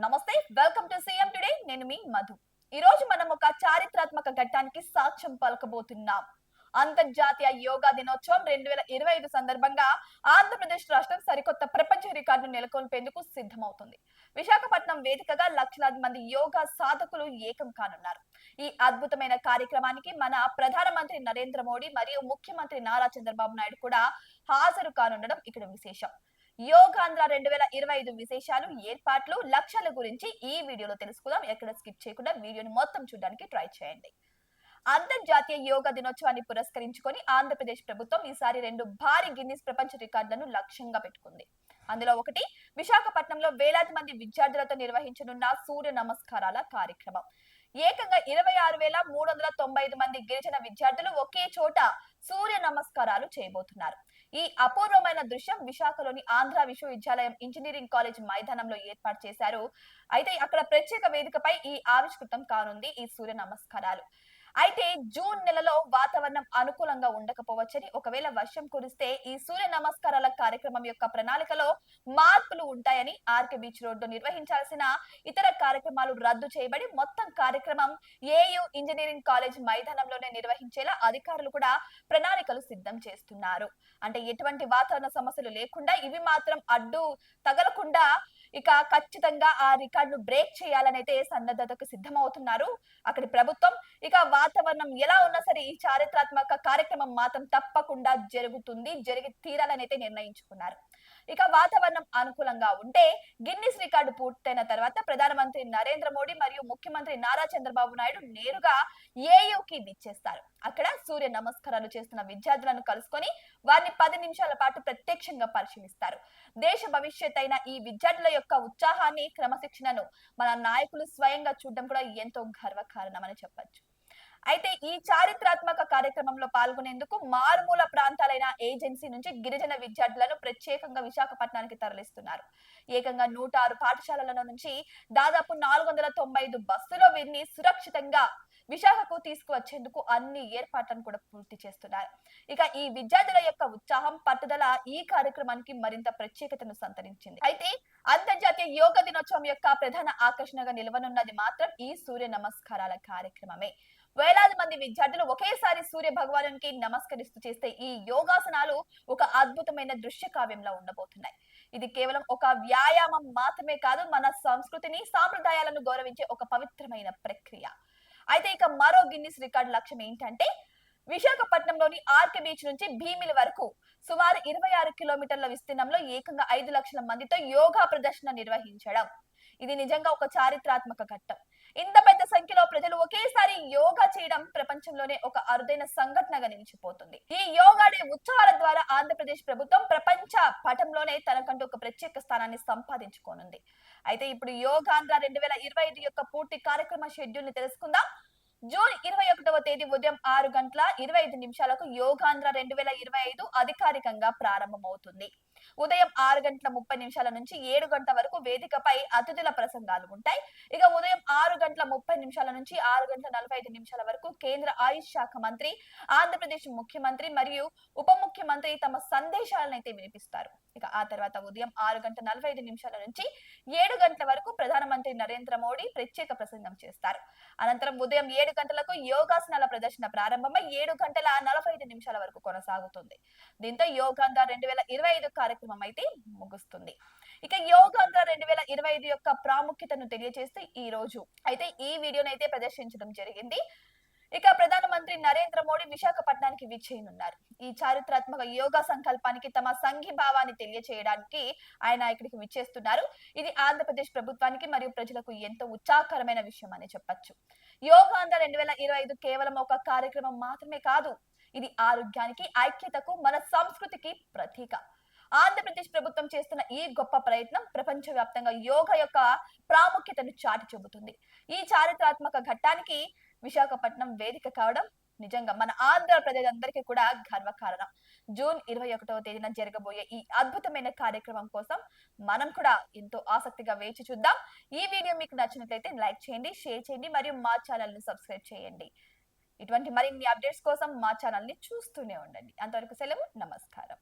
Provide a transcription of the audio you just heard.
నమస్తే, welcome to CM today. నేను మీ మధు. ఈ రోజు మనం ఒక చారిత్రాత్మక ఘట్టానికి సాక్ష్యం పలకబోతున్నాం. అంతర్జాతీయ యోగా దినోత్సవం 2025 సందర్భంగా ఆంధ్రప్రదేశ్ రాష్ట్రం సరికొత్త ప్రపంచ రికార్డును నెలకొల్పేందుకు సిద్ధమవుతుంది. విశాఖపట్నం వేదికగా లక్షలాది మంది యోగా సాధకులు ఏకం కానున్నారు. ఈ అద్భుతమైన కార్యక్రమానికి మన ప్రధానమంత్రి నరేంద్ర మోడీ మరియు ముఖ్యమంత్రి నారా చంద్రబాబు నాయుడు కూడా హాజరు కానుండడం ఇక్కడ విశేషం. యోగాంధ్ర 2025 విశేషాలు, ఏర్పాట్లు, లక్ష్యాల గురించి ఈ వీడియోలో తెలుసుకుందాం. ఎక్కడ స్కిప్ చేయకుండా వీడియోని మొత్తం చూడడానికి ట్రై చేయండి. అంతర్జాతీయ యోగా దినోత్సవాన్ని పురస్కరించుకొని ఆంధ్రప్రదేశ్ ప్రభుత్వం ఈసారి 2 భారీ గిన్నిస్ ప్రపంచ రికార్డులను లక్ష్యంగా పెట్టుకుంది. అందులో ఒకటి విశాఖపట్నంలో వేలాది మంది విద్యార్థులతో నిర్వహించనున్న సూర్య నమస్కారాల కార్యక్రమం. ఏకంగా 26,395 మంది గిరిజన విద్యార్థులు ఒకే చోట సూర్య నమస్కారాలు చేయబోతున్నారు. ఈ అపూర్వమైన దృశ్యం విశాఖలోని ఆంధ్ర విశ్వవిద్యాలయం ఇంజనీరింగ్ కాలేజ్ మైదానంలో ఏర్పాటు చేశారు. అయితే అక్కడ ప్రత్యేక వేదికపై ఈ ఆవిష్కృతం కానుంది ఈ సూర్య నమస్కారాలు. అయితే జూన్ నెలలో వాతావరణం అనుకూలంగా ఉండకపోవచ్చని, ఒకవేళ వర్షం కురిస్తే ఈ సూర్య నమస్కారాల కార్యక్రమం యొక్క ప్రణాళికలో మార్పులు ఉంటాయని, ఆర్కే బీచ్ రోడ్డు నిర్వహించాల్సిన ఇతర కార్యక్రమాలు రద్దు చేయబడి మొత్తం కార్యక్రమం ఏయూ ఇంజనీరింగ్ కాలేజ్ మైదానంలోనే నిర్వహించేలా అధికారులు కూడా ప్రణాళికలు సిద్ధం చేస్తున్నారు. అంటే ఎటువంటి వాతావరణ సమస్యలు లేకుండా, ఇవి మాత్రం అడ్డు తగలకుండా ఇక ఖచ్చితంగా ఆ రికార్డును బ్రేక్ చేయాలనైతే సన్నద్ధతకు సిద్ధమవుతున్నారు అక్కడి ప్రభుత్వం. ఇక వాతావరణం ఎలా ఉన్నా సరే ఈ చారిత్రాత్మక కార్యక్రమం మాత్రం తప్పకుండా జరిగి తీరాలనైతే నిర్ణయించుకున్నారు. ఇక వాతావరణం అనుకూలంగా ఉంటే గిన్నిస్ రికార్డు పూర్తయిన తర్వాత ప్రధానమంత్రి నరేంద్ర మోడీ మరియు ముఖ్యమంత్రి నారా చంద్రబాబు నాయుడు నేరుగా ఏయూకి విచ్చేస్తారు. అక్కడ సూర్య నమస్కారాలు చేస్తున్న విద్యార్థులను కలుసుకొని వారిని 10 నిమిషాల పాటు ప్రత్యక్షంగా పరిశీలిస్తారు. దేశ భవిష్యత్ అయిన ఈ విద్యార్థుల యొక్క ఉత్సాహాన్ని, క్రమశిక్షణను మన నాయకులు స్వయంగా చూడడం కూడా ఎంతో గర్వకారణమని చెప్పొచ్చు. అయితే ఈ చారిత్రాత్మక కార్యక్రమంలో పాల్గొనేందుకు మారుమూల ప్రాంతాలైన ఏజెన్సీ నుంచి గిరిజన విద్యార్థులను ప్రత్యేకంగా విశాఖపట్నానికి తరలిస్తున్నారు. ఏకంగా 106 పాఠశాలల నుంచి దాదాపు 495 బస్సులో వీరిని సురక్షితంగా విశాఖకు తీసుకువచ్చేందుకు అన్ని ఏర్పాట్లను కూడా పూర్తి చేస్తున్నారు. ఇక ఈ విద్యార్థుల యొక్క ఉత్సాహం, పట్టుదల ఈ కార్యక్రమానికి మరింత ప్రత్యేకతను సంతరించింది. అయితే అంతర్జాతీయ యోగా దినోత్సవం యొక్క ప్రధాన ఆకర్షణగా నిలవనున్నది మాత్రం ఈ సూర్య నమస్కారాల కార్యక్రమమే. వేలాది మంది విద్యార్థులు ఒకేసారి సూర్య భగవానునికి నమస్కరిస్తూ చేస్తే ఈ యోగాసనాలు ఒక అద్భుతమైన దృశ్య కావ్యంలా ఉండబోతున్నాయి. ఇది కేవలం ఒక వ్యాయామం మాత్రమే కాదు, మన సంస్కృతిని, సాంప్రదాయాలను గౌరవించే ఒక పవిత్రమైన ప్రక్రియ. అయితే ఇక మరో గిన్నిస్ రికార్డు లక్ష్యం ఏంటంటే విశాఖపట్నంలోని ఆర్కే బీచ్ నుంచి భీమిలి వరకు సుమారు 26 కిలోమీటర్ల విస్తీర్ణంలో ఏకంగా 5 లక్షల మందితో యోగా ప్రదర్శన నిర్వహించడం. ఇది నిజంగా ఒక చారిత్రాత్మక ఘట్టం. ఇంత పెద్ద సంఖ్యలో ప్రజలు ఒకేసారి యోగా చేయడం ప్రపంచంలోనే ఒక అరుదైన సంఘటనగా నిలిచిపోతుంది. ఈ యోగా డే ఉత్సవాల ద్వారా ఆంధ్రప్రదేశ్ ప్రభుత్వం ప్రపంచ పటంలోనే తనకంటూ ఒక ప్రత్యేక స్థానాన్ని సంపాదించుకోనుంది. అయితే ఇప్పుడు యోగాంధ్ర 2025 యొక్క పూర్తి కార్యక్రమ షెడ్యూల్ ని తెలుసుకుందాం. జూన్ 21వ తేదీ ఉదయం 6:25 యోగాంధ్ర 2025 అధికారికంగా ప్రారంభమవుతుంది. ఉదయం 6:30 నుంచి 7 గంటల వరకు వేదికపై అతిథుల ప్రసంగాలు ఉంటాయి. ఇక ఉదయం 6:30 నుంచి 6:45 వరకు కేంద్ర ఆయుష్ శాఖ మంత్రి, ఆంధ్రప్రదేశ్ ముఖ్యమంత్రి మరియు ఉప ముఖ్యమంత్రి తమ సందేశాలను అయితే వినిపిస్తారు. ఇక ఆ తర్వాత ఉదయం 6:45 నుంచి 7 గంటల వరకు ప్రధానమంత్రి నరేంద్ర మోడీ ప్రత్యేక ప్రసంగం చేస్తారు. అనంతరం ఉదయం 7 గంటలకు యోగాసనాల ప్రదర్శన ప్రారంభమై 7:45 వరకు కొనసాగుతుంది. దీంతో యోగాంధ్ర 2025 కార్యక్రమం అయితే ముగుస్తుంది. ఇక యోగాంధ్ర 2025 యొక్క ప్రాముఖ్యతను తెలియజేస్తూ ఈ రోజు అయితే ఈ వీడియోని అయితే ప్రదర్శించడం జరిగింది. ఇక ప్రధానమంత్రి నరేంద్ర మోడీ విశాఖపట్నానికి విచ్చేయనున్నారు. ఈ చారిత్రాత్మక యోగా సంకల్పానికి తమ సంఘీభావాన్ని తెలియచేయడానికి ఆయన ఇక్కడికి విచ్చేస్తున్నారు. ఇది ఆంధ్రప్రదేశ్ ప్రభుత్వానికి మరియు ప్రజలకు ఎంతో ఉత్సాహకరమైన విషయం అని చెప్పొచ్చు. యోగాంధ్ర 2025 కేవలం ఒక కార్యక్రమం మాత్రమే కాదు, ఇది ఆరోగ్యానికి, ఐక్యతకు, మన సంస్కృతికి ప్రతీక. ఆంధ్రప్రదేశ్ ప్రభుత్వం చేస్తున్న ఈ గొప్ప ప్రయత్నం ప్రపంచ వ్యాప్తంగా యోగా యొక్క ప్రాముఖ్యతను చాటి చెబుతుంది. ఈ చారిత్రాత్మక ఘట్టానికి విశాఖపట్నం వేదిక కావడం నిజంగా మన ఆంధ్రప్రదేశ్ అందరికీ కూడా గర్వకారణం. జూన్ 21వ తేదీన జరగబోయే ఈ అద్భుతమైన కార్యక్రమం కోసం మనం కూడా ఎంతో ఆసక్తిగా వేచి చూద్దాం. ఈ వీడియో మీకు నచ్చినట్లయితే లైక్ చేయండి, షేర్ చేయండి మరియు మా ఛానల్ ని సబ్స్క్రైబ్ చేయండి. ఇటువంటి మరిన్ని అప్డేట్స్ కోసం మా ఛానల్ ని చూస్తూనే ఉండండి. అంతవరకు సెలవు, నమస్కారం.